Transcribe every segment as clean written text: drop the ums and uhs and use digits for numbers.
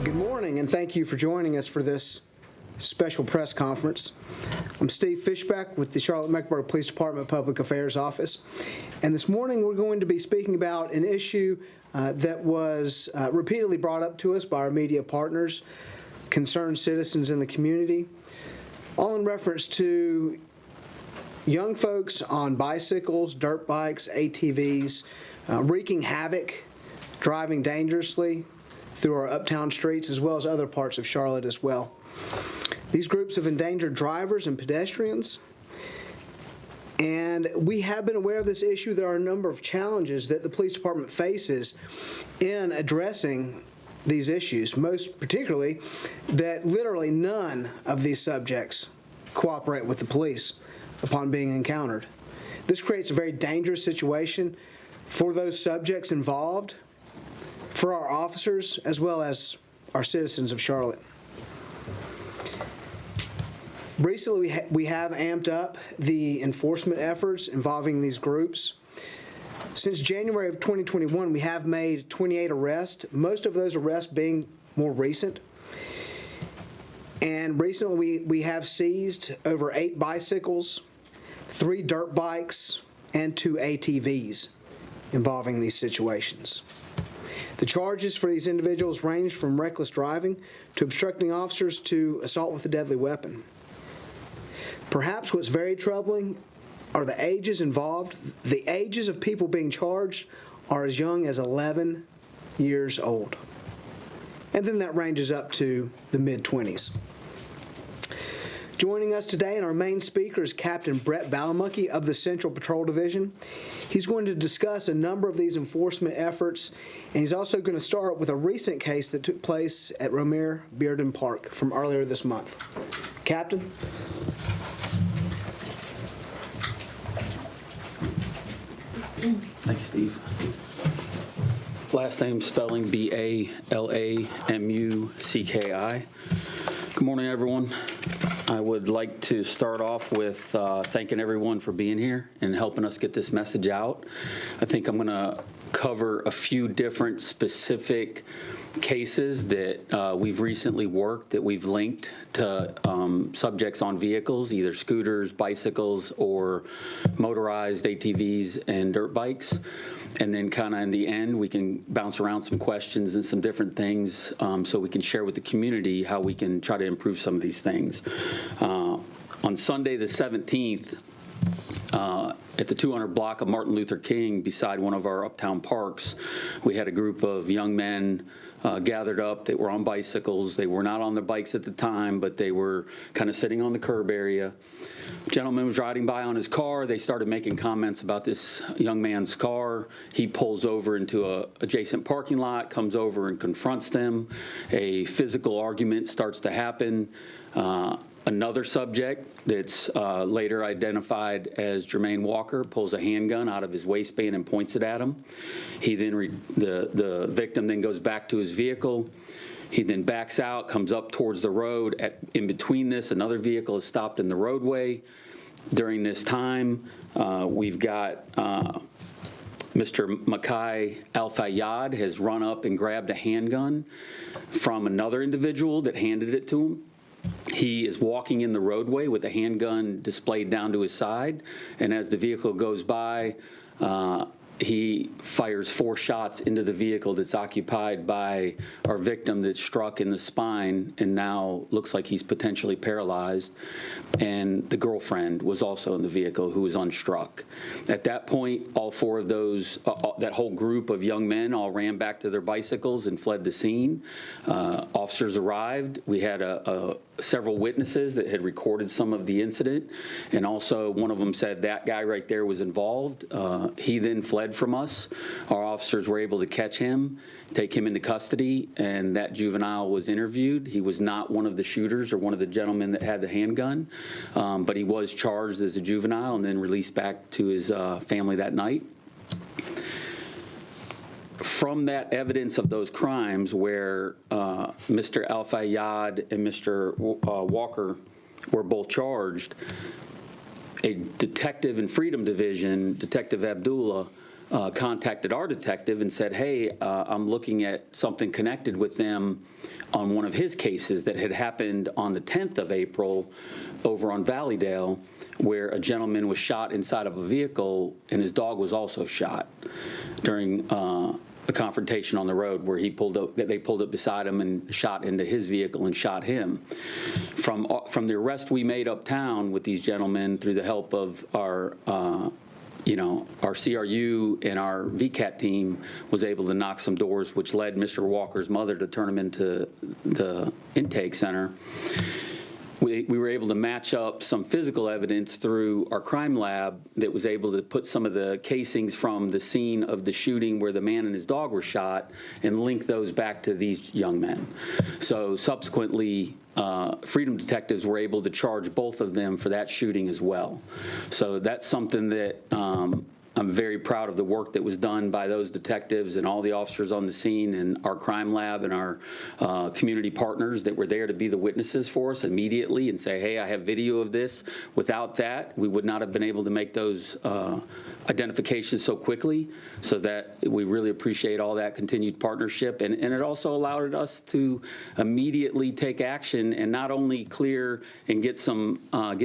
Good morning, and thank you for joining us for this special press conference. I'm Steve Fishback with the Charlotte-Mecklenburg Police Department Public Affairs Office, and this morning we're going to be speaking about an issue that was repeatedly brought up to us by our media partners, concerned citizens in the community, all in reference to young folks on bicycles, dirt bikes, ATVs, wreaking havoc, driving dangerously through our uptown streets as well as other parts of Charlotte as well. These groups have endangered drivers and pedestrians, and we have been aware of this issue. There are a number of challenges that the police department faces in addressing these issues, most particularly that literally none of these subjects cooperate with the police upon being encountered. This creates a very dangerous situation for those subjects involved, for our officers, as well as our citizens of Charlotte. Recently, we have amped up the enforcement efforts involving these groups. Since January of 2021, we have made 28 arrests, most of those arrests being more recent. And recently, we have seized over 8 bicycles, 3 dirt bikes, and 2 ATVs involving these situations. The charges for these individuals range from reckless driving to obstructing officers to assault with a deadly weapon. Perhaps what's very troubling are the ages involved. The ages of people being charged are as young as 11 years old. And then that ranges up to the mid-20s. Joining us today, and our main speaker is Captain Brett Balamucky of the Central Patrol Division. He's going to discuss a number of these enforcement efforts, and he's also going to start with a recent case that took place at Romare Bearden Park from earlier this month. Captain? Thanks, Steve. Last name spelling B-A-L-A-M-U-C-K-I. Good morning, everyone. I would like to start off with thanking everyone for being here and helping us get this message out. I think I'm going to cover a few different specific cases that we've recently worked that we've linked to subjects on vehicles, either scooters, bicycles, or motorized ATVs and dirt bikes. And then kind of in the end, we can bounce around some questions and some different things so we can share with the community how we can try to improve some of these things. On Sunday the 17th, at the 200 block of Martin Luther King beside one of our uptown parks, we had a group of young men gathered up that were on bicycles. They were not on their bikes at the time, but they were kind of sitting on the curb area. A gentleman was riding by on his car. They started making comments about this young man's car. He pulls over into a adjacent parking lot, comes over and confronts them. A physical argument starts to happen. Another subject that's later identified as Jermaine Walker pulls a handgun out of his waistband and points it at him. He then, the victim then goes back to his vehicle. He then backs out, comes up towards the road. In between this, another vehicle is stopped in the roadway. During this time, we've got Mr. Makai Al-Fayyad has run up and grabbed a handgun from another individual that handed it to him. He is walking in the roadway with a handgun displayed down to his side, and as the vehicle goes by, he fires 4 shots into the vehicle that's occupied by our victim that's struck in the spine and now looks like he's potentially paralyzed. And the girlfriend was also in the vehicle who was unstruck. At that point, all 4 of those, that whole group of young men all ran back to their bicycles and fled the scene. Officers arrived. We had several witnesses that had recorded some of the incident, and also one of them said that guy right there was involved. He then fled from us. Our officers were able to catch him, take him into custody, and that juvenile was interviewed. He was not one of the shooters or one of the gentlemen that had the handgun, but he was charged as a juvenile and then released back to his family that night. From that evidence of those crimes where Mr. Al-Fayyad and Mr. Walker were both charged, a detective in Freedom Division, Detective Abdullah, contacted our detective and said, hey, I'm looking at something connected with them on one of his cases that had happened on the 10th of April over on Valleydale, where a gentleman was shot inside of a vehicle and his dog was also shot during a confrontation on the road where they pulled up beside him and shot into his vehicle and shot him. From the arrest we made uptown with these gentlemen through the help of our CRU and our VCAT team was able to knock some doors, which led Mr. Walker's mother to turn him into the intake center. We were able to match up some physical evidence through our crime lab that was able to put some of the casings from the scene of the shooting where the man and his dog were shot and link those back to these young men. So subsequently, Freedom detectives were able to charge both of them for that shooting as well. So that's something that I'm very proud of the work that was done by those detectives and all the officers on the scene and our crime lab and our community partners that were there to be the witnesses for us immediately and say, hey, I have video of this. Without that, we would not have been able to make those identifications so quickly. So that we really appreciate all that continued partnership. And it also allowed us to immediately take action and not only clear and get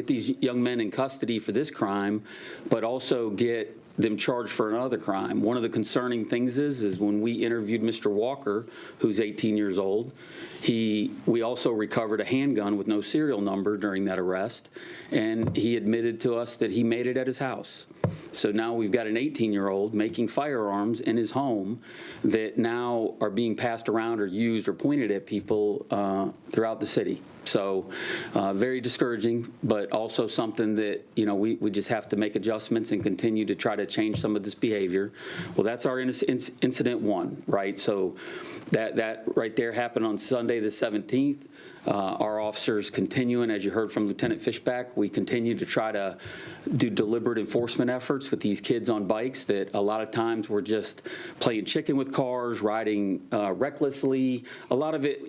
these young men in custody for this crime, but also get them charged for another crime. One of the concerning things is when we interviewed Mr. Walker, who's 18 years old, we also recovered a handgun with no serial number during that arrest, and he admitted to us that he made it at his house. So now we've got an 18-year-old making firearms in his home that now are being passed around or used or pointed at people throughout the city. So very discouraging, but also something that, we just have to make adjustments and continue to try to change some of this behavior. Well, that's our incident one, right? So that right there happened on Sunday the 17th. Our officers continuing, as you heard from Lieutenant Fishback, we continue to try to do deliberate enforcement efforts with these kids on bikes that a lot of times were just playing chicken with cars, riding recklessly. A lot of it,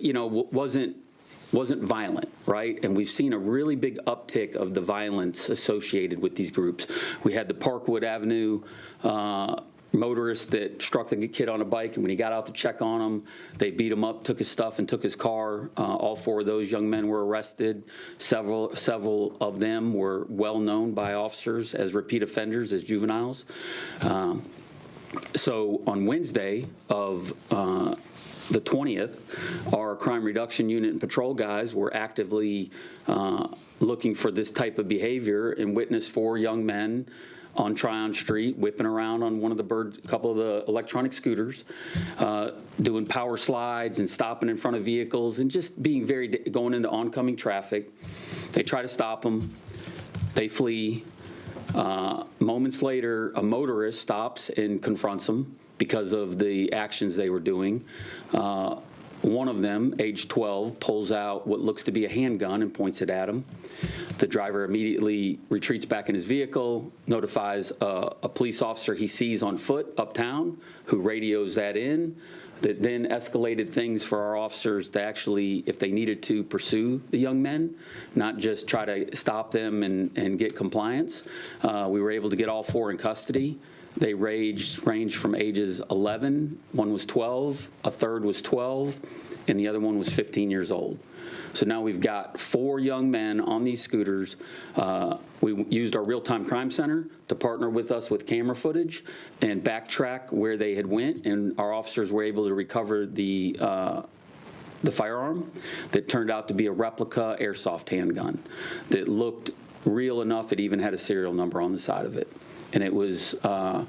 wasn't violent, right? And we've seen a really big uptick of the violence associated with these groups. We had the Parkwood Avenue motorist that struck the kid on a bike, and when he got out to check on him, they beat him up, took his stuff, and took his car. All four of those young men were arrested. Several of them were well known by officers as repeat offenders, as juveniles. So on Wednesday of the 20th, our crime reduction unit and patrol guys were actively looking for this type of behavior and witnessed 4 young men on Tryon Street, whipping around on a couple of the electronic scooters, doing power slides and stopping in front of vehicles and just being going into oncoming traffic. They try to stop them. They flee. Moments later, a motorist stops and confronts them because of the actions they were doing. One of them, age 12, pulls out what looks to be a handgun and points it at him. The driver immediately retreats back in his vehicle, notifies a police officer he sees on foot uptown, who radios that in. That then escalated things for our officers to actually, if they needed to, pursue the young men, not just try to stop them and get compliance. We were able to get all 4 in custody. They ranged from ages 11, one was 12, a third was 12, and the other one was 15 years old. So now we've got 4 young men on these scooters. We used our real-time crime center to partner with us with camera footage and backtrack where they had went, and our officers were able to recover the firearm that turned out to be a replica airsoft handgun that looked real enough. It even had a serial number on the side of it. And it was, I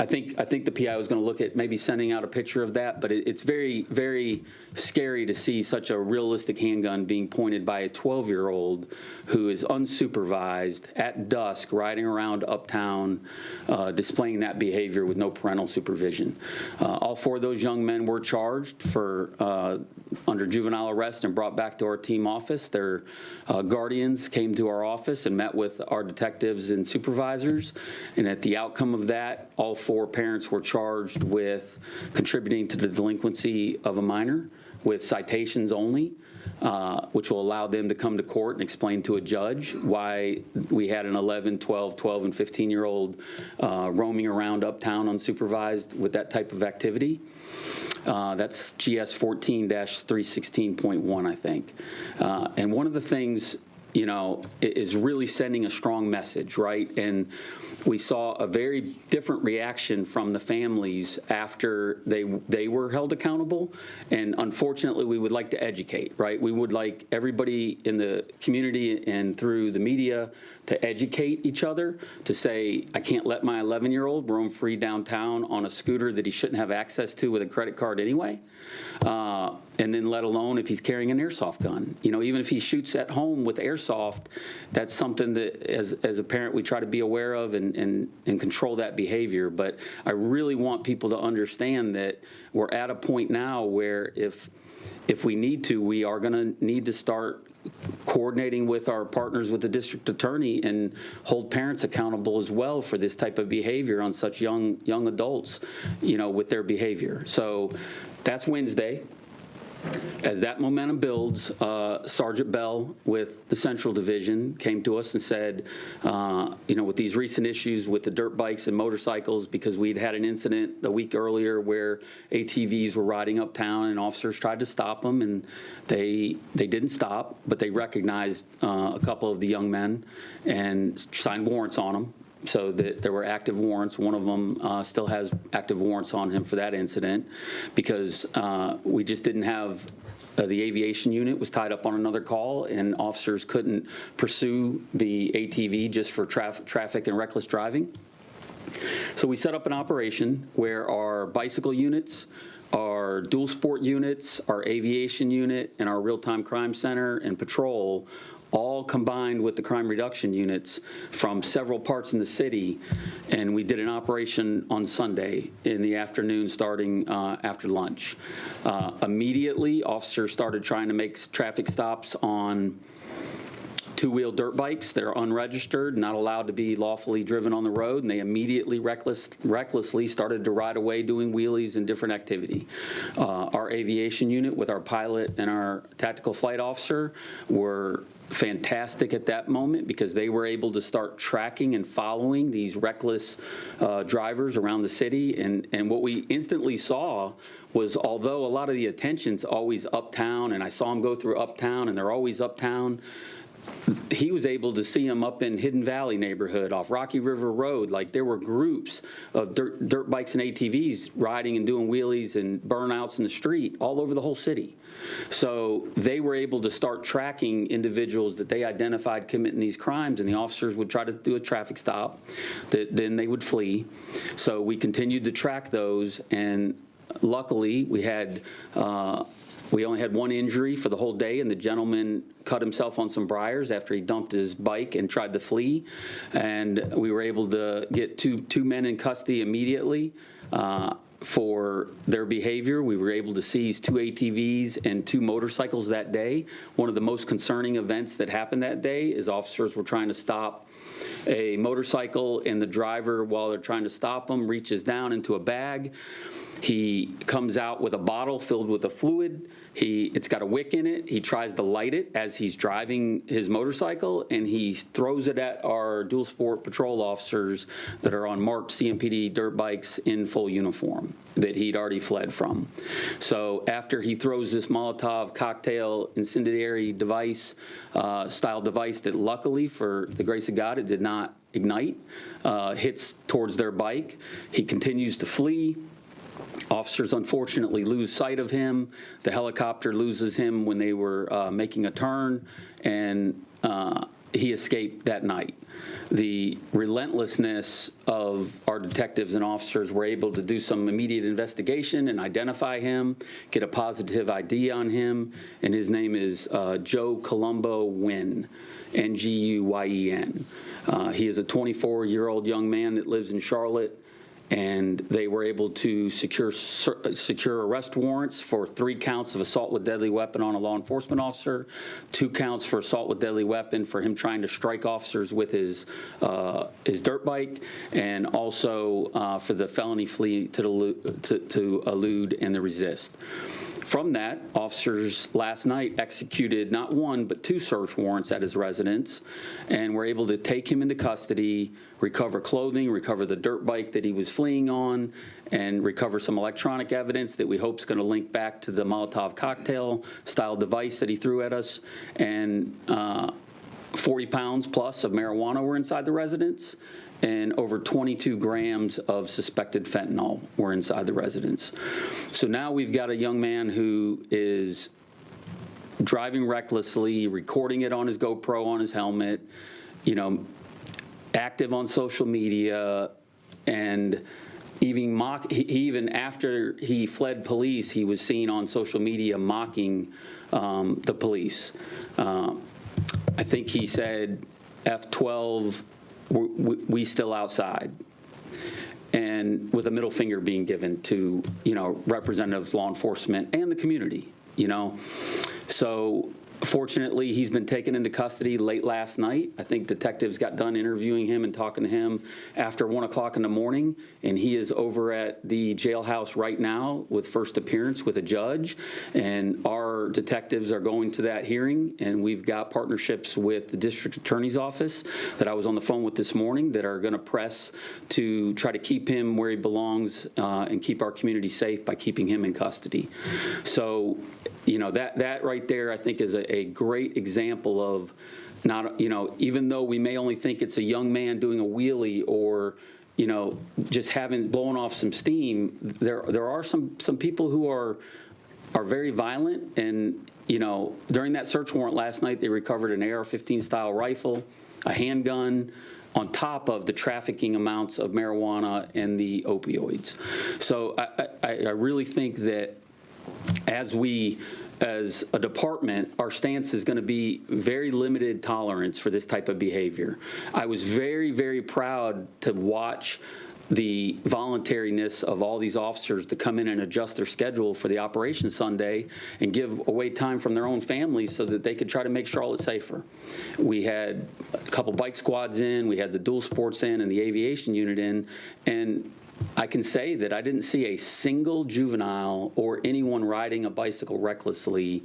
think the PI was going to look at maybe sending out a picture of that, but it's very, very scary to see such a realistic handgun being pointed by a 12-year-old who is unsupervised at dusk riding around uptown, displaying that behavior with no parental supervision. All 4 of those young men were charged for under juvenile arrest and brought back to our team office. Their guardians came to our office and met with our detectives and supervisors, and at the outcome of that, all 4 parents were charged with contributing to the delinquency of a minor, with citations only, which will allow them to come to court and explain to a judge why we had an 11, 12, and 15-year-old roaming around uptown unsupervised with that type of activity. That's GS 14-316.1, I think. And one of the things, is really sending a strong message, right? And we saw a very different reaction from the families after they were held accountable. And unfortunately, we would like to educate, right? We would like everybody in the community and through the media to educate each other, to say, I can't let my 11-year-old roam free downtown on a scooter that he shouldn't have access to with a credit card anyway. And then let alone if he's carrying an airsoft gun. Even if he shoots at home with airsoft, that's something that as a parent we try to be aware of and control that behavior. But I really want people to understand that we're at a point now where if we need to, we are going to need to start coordinating with our partners with the district attorney and hold parents accountable as well for this type of behavior on such young adults, with their behavior. So that's Wednesday. As that momentum builds, Sergeant Bell with the Central Division came to us and said, with these recent issues with the dirt bikes and motorcycles, because we'd had an incident a week earlier where ATVs were riding uptown and officers tried to stop them, and they didn't stop, but they recognized a couple of the young men and signed warrants on them. So that there were active warrants. One of them still has active warrants on him for that incident because we just didn't have the aviation unit was tied up on another call, and officers couldn't pursue the ATV just for traffic and reckless driving. So we set up an operation where our bicycle units, our dual sport units, our aviation unit, and our real-time crime center and patrol all combined with the crime reduction units from several parts in the city, and we did an operation on Sunday in the afternoon starting after lunch. Immediately, officers started trying to make traffic stops on two-wheel dirt bikes that are unregistered, not allowed to be lawfully driven on the road, and they immediately recklessly started to ride away doing wheelies and different activity. Our aviation unit with our pilot and our tactical flight officer were fantastic at that moment because they were able to start tracking and following these reckless drivers around the city. And what we instantly saw was, although a lot of the attention's always uptown, and I saw them go through uptown and they're always uptown, he was able to see them up in Hidden Valley neighborhood off Rocky River Road. Like, there were groups of dirt bikes and ATVs riding and doing wheelies and burnouts in the street all over the whole city. So they were able to start tracking individuals that they identified committing these crimes, and the officers would try to do a traffic stop, then they would flee. So we continued to track those, and luckily we only had one injury for the whole day, and the gentleman cut himself on some briars after he dumped his bike and tried to flee. And we were able to get two men in custody immediately for their behavior. We were able to seize 2 ATVs and 2 motorcycles that day. One of the most concerning events that happened that day is officers were trying to stop a motorcycle, and the driver, while they're trying to stop him, reaches down into a bag. He comes out with a bottle filled with a fluid. It's got a wick in it. He tries to light it as he's driving his motorcycle, and he throws it at our dual sport patrol officers that are on marked CMPD dirt bikes in full uniform that he'd already fled from. So after he throws this Molotov cocktail incendiary device, style device that luckily, for the grace of God, it did not ignite, hits towards their bike, he continues to flee. Officers unfortunately lose sight of him. The helicopter loses him when they were making a turn, and he escaped that night. The relentlessness of our detectives and officers were able to do some immediate investigation and identify him, get a positive ID on him, and his name is Joe Colombo Nguyen, Nguyen. He is a 24-year-old young man that lives in Charlotte, and they were able to secure arrest warrants for 3 counts of assault with deadly weapon on a law enforcement officer, 2 counts for assault with deadly weapon for him trying to strike officers with his dirt bike, and also for the felony flee to elude and to resist. From that, officers last night executed not 1 but 2 search warrants at his residence, and were able to take him into custody, recover clothing, recover the dirt bike that he was fleeing on, and recover some electronic evidence that we hope is going to link back to the Molotov cocktail style device that he threw at us. And 40 pounds plus of marijuana were inside the residence, and over 22 grams of suspected fentanyl were inside the residence. So now we've got a young man who is driving recklessly, recording it on his GoPro on his helmet, active on social media, and even after he fled police, he was seen on social media mocking the police. I think he said, F12, we still outside, and with a middle finger being given to representatives, law enforcement, and the community. So fortunately, he's been taken into custody late last night. I think detectives got done interviewing him and talking to him after 1 o'clock in the morning, and he is over at the jailhouse right now with first appearance with a judge. And our detectives are going to that hearing, and we've got partnerships with the district attorney's office that I was on the phone with this morning that are going to press to try to keep him where he belongs and keep our community safe by keeping him in custody. So, that right there, I think, is a great example of not, even though we may only think it's a young man doing a wheelie or, just blowing off some steam, there are some people who are very violent. And, during that search warrant last night, they recovered an AR-15 style rifle, a handgun, on top of the trafficking amounts of marijuana and the opioids. So I really think that as a department, our stance is going to be very limited tolerance for this type of behavior. I was very, very proud to watch the voluntariness of all these officers to come in and adjust their schedule for the Operation Sunday and give away time from their own families so that they could try to make Charlotte safer. We had a couple bike squads in, we had the dual sports in, and the aviation unit in, and I can say that I didn't see a single juvenile or anyone riding a bicycle recklessly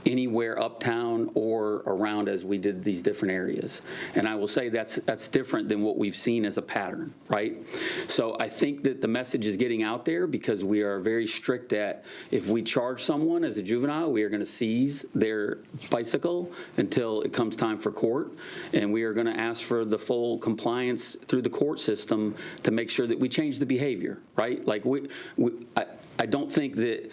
anywhere uptown or around as we did these different areas. And I will say that's different than what we've seen as a pattern, right? So I think that the message is getting out there because we are very strict at if we charge someone as a juvenile, we are going to seize their bicycle until it comes time for court. And we are going to ask for the full compliance through the court system to make sure that we change the behavior, right? Like I don't think that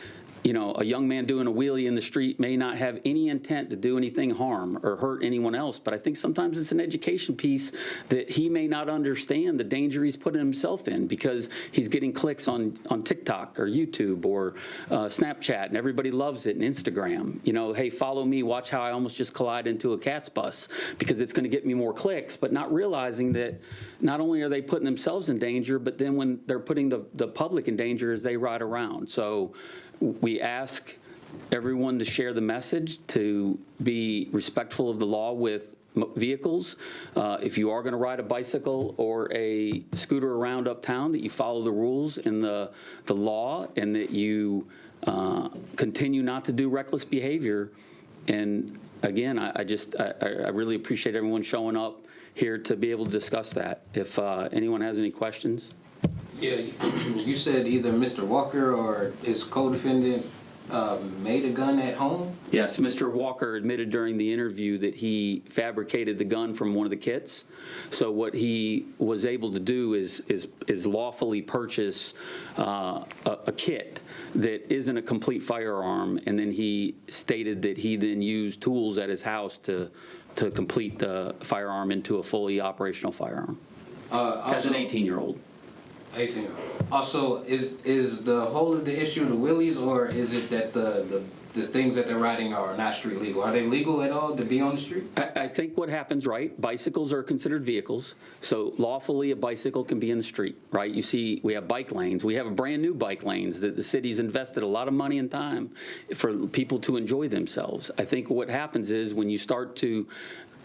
a young man doing a wheelie in the street may not have any intent to do anything harm or hurt anyone else, but I think sometimes it's an education piece that he may not understand the danger he's putting himself in because he's getting clicks on TikTok or YouTube or Snapchat, and everybody loves it, and Instagram. Hey, follow me, watch how I almost just collide into a cat's bus, because it's going to get me more clicks, but not realizing that not only are they putting themselves in danger, but then when they're putting the public in danger as they ride around. So we ask everyone to share the message, to be respectful of the law with vehicles. If you are going to ride a bicycle or a scooter around uptown, that you follow the rules and the law, and that you continue not to do reckless behavior. And again, I really appreciate everyone showing up here to be able to discuss that. If anyone has any questions. Yeah, you said either Mr. Walker or his co-defendant made a gun at home? Yes, Mr. Walker admitted during the interview that he fabricated the gun from one of the kits. So what he was able to do is lawfully purchase a kit that isn't a complete firearm, and then he stated that he then used tools at his house to complete the firearm into a fully operational firearm as an 18-year-old. 18. Also, is the whole of the issue the wheelies, or is it that the things that they're riding are not street legal? Are they legal at all to be on the street? I think what happens, right, bicycles are considered vehicles, so lawfully a bicycle can be in the street, right? You see, we have bike lanes. We have brand new bike lanes that the city's invested a lot of money and time for people to enjoy themselves. I think what happens is when you start to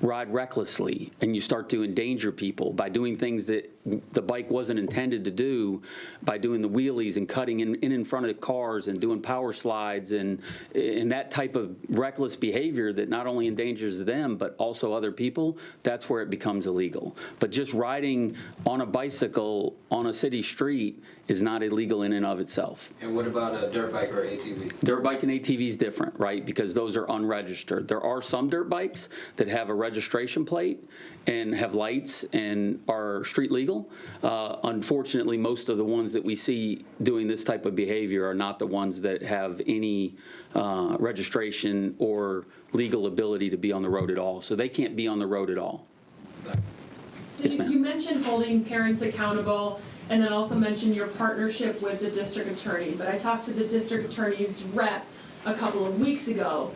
ride recklessly and you start to endanger people by doing things that the bike wasn't intended to do, by doing the wheelies and cutting in front of cars and doing power slides and that type of reckless behavior that not only endangers them but also other people, that's where it becomes illegal. But just riding on a bicycle on a city street is not illegal in and of itself. And what about a dirt bike or ATV? Dirt bike and ATV is different, right? Because those are unregistered. There are some dirt bikes that have a registration plate and have lights and are street legal. Unfortunately, most of the ones that we see doing this type of behavior are not the ones that have any registration or legal ability to be on the road at all. So they can't be on the road at all. So Yes, ma'am. you mentioned holding parents accountable and then also mentioned your partnership with the district attorney. But I talked to the district attorney's rep a couple of weeks ago,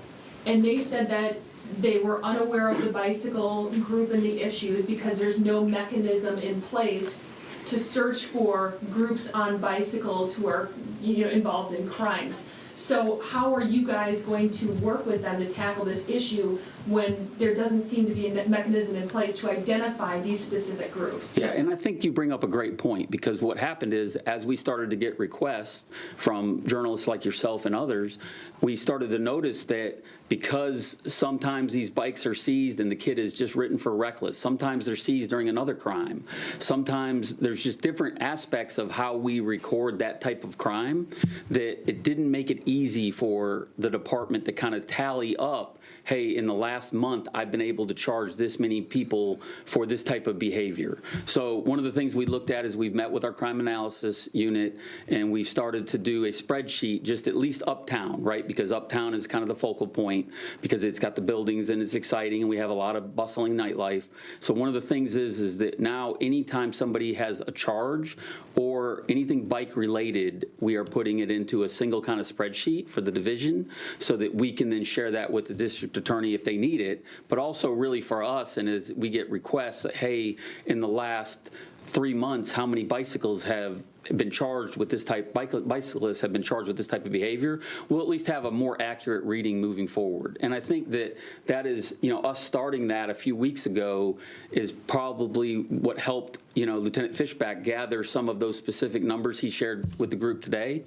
and they said that they were unaware of the bicycle group and the issues because there's no mechanism in place to search for groups on bicycles who are, involved in crimes. So how are you guys going to work with them to tackle this issue when there doesn't seem to be a mechanism in place to identify these specific groups? Yeah, and I think you bring up a great point, because what happened is as we started to get requests from journalists like yourself and others, we started to notice that because sometimes these bikes are seized and the kid is just written for reckless, sometimes they're seized during another crime, sometimes there's just different aspects of how we record that type of crime that it didn't make it easy for the department to kind of tally up, hey, in the last month, I've been able to charge this many people for this type of behavior. So one of the things we looked at is we've met with our crime analysis unit and we started to do a spreadsheet just at least uptown, right? Because uptown is kind of the focal point because it's got the buildings and it's exciting and we have a lot of bustling nightlife. So one of the things is that now anytime somebody has a charge or anything bike related, we are putting it into a single kind of spreadsheet for the division so that we can then share that with the district attorney if they need it, but also really for us, and as we get requests that, hey, in the last 3 months, how many bicycles have been charged with this type, bicyclists have been charged with this type of behavior, we'll at least have a more accurate reading moving forward. And I think that is, us starting that a few weeks ago is probably what helped, Lieutenant Fishback gather some of those specific numbers he shared with the group today,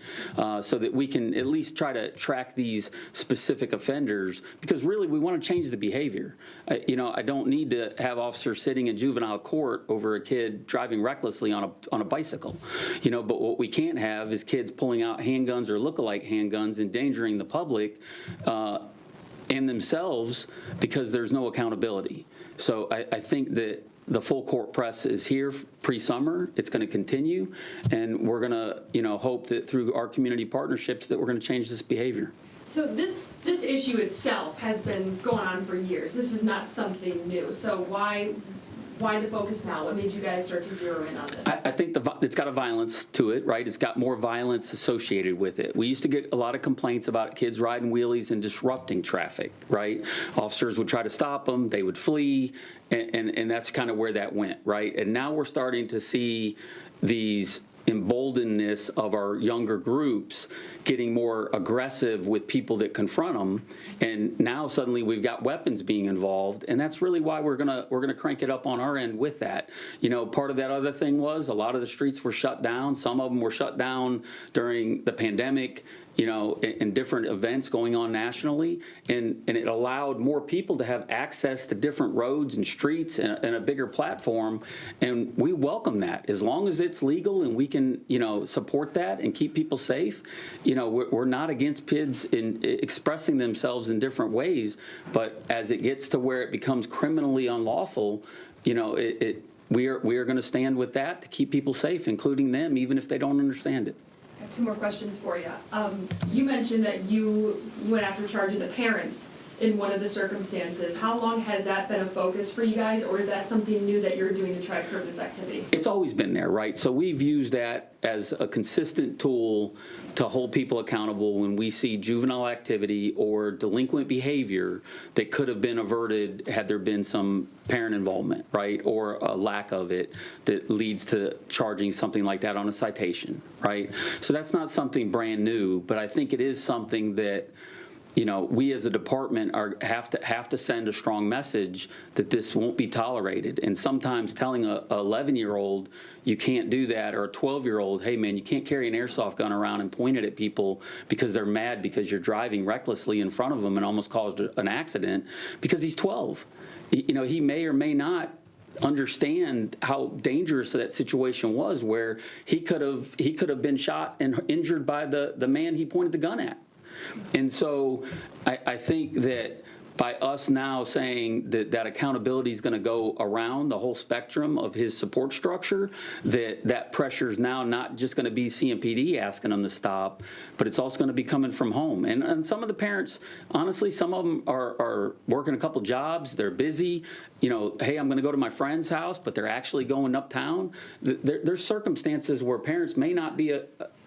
so that we can at least try to track these specific offenders, because really we want to change the behavior. I don't need to have officers sitting in juvenile court over a kid driving recklessly on a bicycle. But what we can't have is kids pulling out handguns or look-alike handguns, endangering the public and themselves because there's no accountability. So I think that the full court press is here pre-summer. It's going to continue, and we're going to, hope that through our community partnerships that we're going to change this behavior. So this issue itself has been going on for years. This is not something new. So why the focus now? What made you guys start to zero in on this? I think it's got a violence to it, right? It's got more violence associated with it. We used to get a lot of complaints about kids riding wheelies and disrupting traffic, right? Officers would try to stop them, they would flee, and that's kind of where that went, right? And now we're starting to see these emboldenedness of our younger groups getting more aggressive with people that confront them, and now suddenly we've got weapons being involved, and that's really why we're gonna crank it up on our end with that. Part of that other thing was a lot of the streets were shut down. Some of them were shut down during the pandemic, and different events going on nationally, and it allowed more people to have access to different roads and streets and a bigger platform, and we welcome that as long as it's legal and we can, support that and keep people safe. We're not against kids in expressing themselves in different ways, but as it gets to where it becomes criminally unlawful, we are going to stand with that to keep people safe, including them, even if they don't understand it. I have 2 more questions for you. You mentioned that you went after charging the parents in one of the circumstances. How long has that been a focus for you guys, or is that something new that you're doing to try to curb this activity? It's always been there, right? So we've used that as a consistent tool to hold people accountable when we see juvenile activity or delinquent behavior that could have been averted had there been some parent involvement, right? Or a lack of it that leads to charging something like that on a citation, right? So that's not something brand new, but I think it is something that, you know, we as a department have to send a strong message that this won't be tolerated. And sometimes telling a 11-year-old you can't do that, or a 12-year-old, hey man, you can't carry an airsoft gun around and point it at people because they're mad because you're driving recklessly in front of them and almost caused an accident because he's 12. You know, he may or may not understand how dangerous that situation was, where he could have been shot and injured by the man he pointed the gun at. And so I think that by us now saying that accountability is going to go around the whole spectrum of his support structure, that pressure is now not just going to be CMPD asking them to stop, but it's also going to be coming from home. And some of the parents, honestly, some of them are working a couple jobs, they're busy. You know, hey, I'm going to go to my friend's house, but they're actually going uptown. There's circumstances where parents may not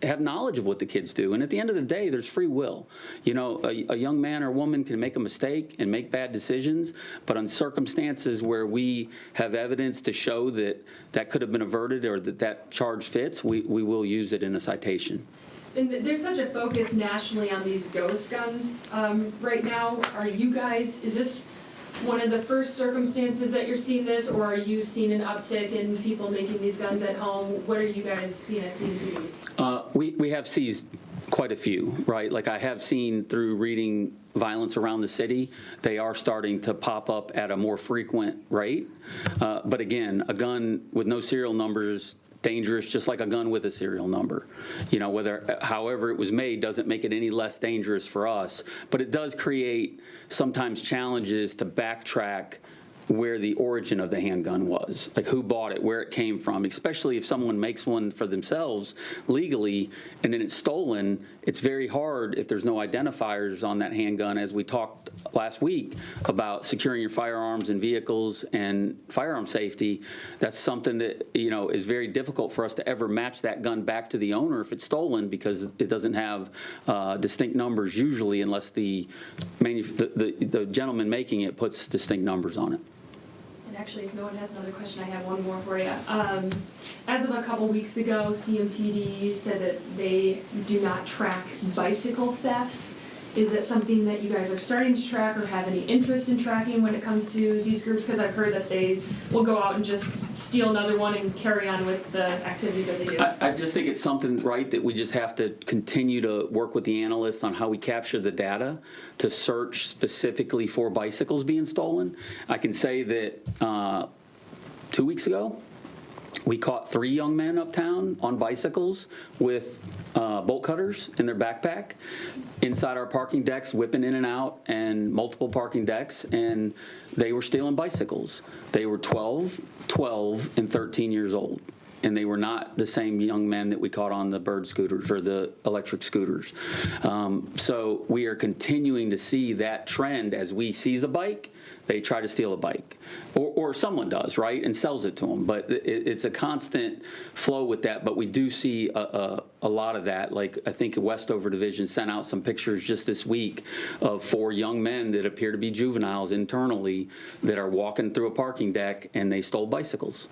have knowledge of what the kids do. And at the end of the day, there's free will. You know, a young man or woman can make a mistake and make bad decisions, but on circumstances where we have evidence to show that could have been averted or that charge fits, we will use it in a citation. And there's such a focus nationally on these ghost guns right now. Is this one of the first circumstances that you're seeing this, or are you seeing an uptick in people making these guns at home? What are you guys seeing at CMPD? We have seized quite a few, right? Like I have seen through reading violence around the city, they are starting to pop up at a more frequent rate. But again, a gun with no serial numbers, dangerous just like a gun with a serial number. You know, however it was made doesn't make it any less dangerous for us, but it does create sometimes challenges to backtrack where the origin of the handgun was, like who bought it, where it came from, especially if someone makes one for themselves legally and then it's stolen. It's very hard if there's no identifiers on that handgun, as we talked last week about securing your firearms and vehicles and firearm safety. That's something that, you know, is very difficult for us to ever match that gun back to the owner if it's stolen, because it doesn't have distinct numbers usually, unless the gentleman making it puts distinct numbers on it. Actually, if no one has another question, I have one more for you. As of a couple weeks ago, CMPD said that they do not track bicycle thefts. Is that something that you guys are starting to track or have any interest in tracking when it comes to these groups? Because I've heard that they will go out and just steal another one and carry on with the activities that they do. I just think it's something, right, that we just have to continue to work with the analysts on how we capture the data to search specifically for bicycles being stolen. I can say that 2 weeks ago, we caught 3 young men uptown on bicycles with bolt cutters in their backpack inside our parking decks, whipping in and out, and multiple parking decks, and they were stealing bicycles. They were 12, and 13 years old. And they were not the same young men that we caught on the bird scooters or the electric scooters. So we are continuing to see that trend. As we seize a bike, they try to steal a bike. Or someone does, right, and sells it to them. But it's a constant flow with that. But we do see a lot of that. Like, I think Westover Division sent out some pictures just this week of 4 young men that appear to be juveniles internally that are walking through a parking deck, and they stole bicycles.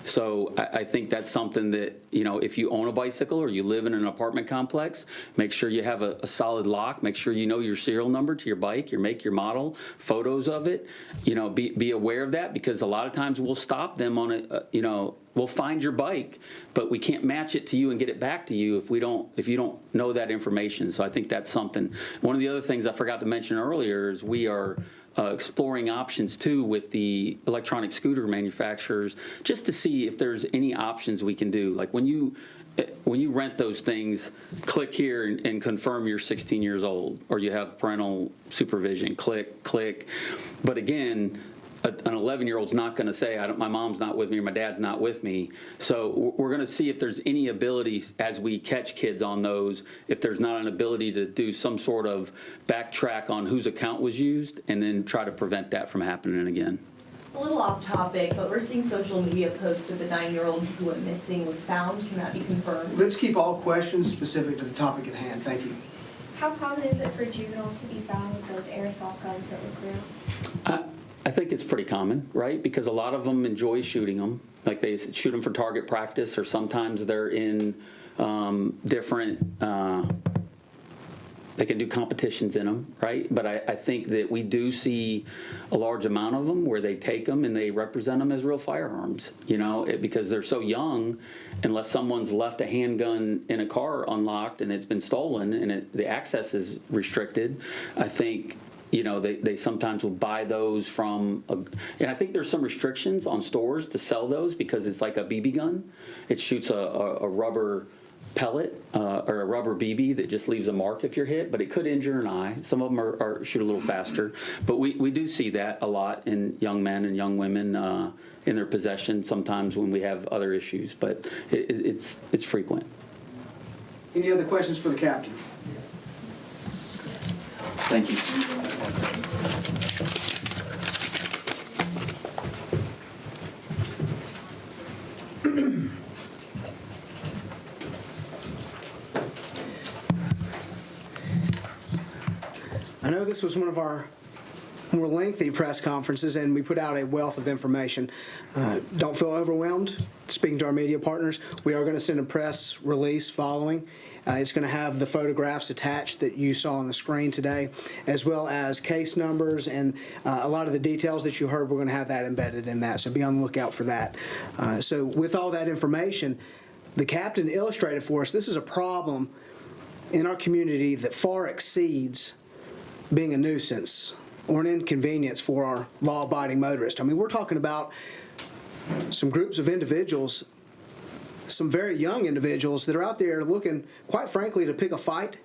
So I think that's something that, you know, if you own a bicycle or you live in an apartment complex, make sure you have a solid lock. Make sure you know your serial number to your bike, your make, your model, photos of it. You know, be aware of that, because a lot of times we'll stop them on it. You know, we'll find your bike, but we can't match it to you and get it back to you if you don't know that information. So I think that's something. One of the other things I forgot to mention earlier is we are exploring options too with the electronic scooter manufacturers, just to see if there's any options we can do. Like when you rent those things, click here and confirm you're 16 years old or you have parental supervision. Click. But again, an 11-year-old's not going to say, my mom's not with me or my dad's not with me. So we're going to see if there's any ability as we catch kids on those, if there's not an ability to do some sort of backtrack on whose account was used and then try to prevent that from happening again. A little off topic, but we're seeing social media posts of the 9-year-old who went missing was found. Can that be confirmed? Let's keep all questions specific to the topic at hand. Thank you. How common is it for juveniles to be found with those airsoft guns that were grew? I think it's pretty common, right? Because a lot of them enjoy shooting them. Like they shoot them for target practice, or sometimes they're in different, they can do competitions in them, right? But I think that we do see a large amount of them where they take them and they represent them as real firearms, because they're so young, unless someone's left a handgun in a car unlocked and it's been stolen and the access is restricted, I think, they sometimes will buy those from, and I think there's some restrictions on stores to sell those because it's like a BB gun. It shoots a rubber pellet or a rubber BB that just leaves a mark if you're hit, but it could injure an eye. Some of them shoot a little faster, but we do see that a lot in young men and young women in their possession sometimes when we have other issues, but it's frequent. Any other questions for the captain? Thank you. I know this was one of our more lengthy press conferences, and we put out a wealth of information. Don't feel overwhelmed speaking to our media partners. We are going to send a press release following. It's going to have the photographs attached that you saw on the screen today, as well as case numbers and a lot of the details that you heard. We're going to have that embedded in that, so be on the lookout for that. So with all that information, the captain illustrated for us this is a problem in our community that far exceeds being a nuisance or an inconvenience for our law-abiding motorists. I mean, we're talking about some groups of individuals, some very young individuals that are out there looking, quite frankly, to pick a fight.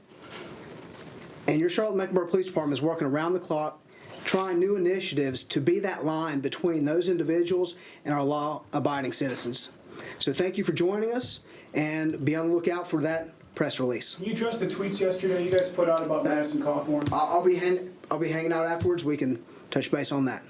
And your Charlotte-Mecklenburg Police Department is working around the clock, trying new initiatives to be that line between those individuals and our law-abiding citizens. So thank you for joining us, and be on the lookout for that press release. Can you address the tweets yesterday you guys put out about Madison Cawthorn? I'll be hanging out afterwards. We can touch base on that.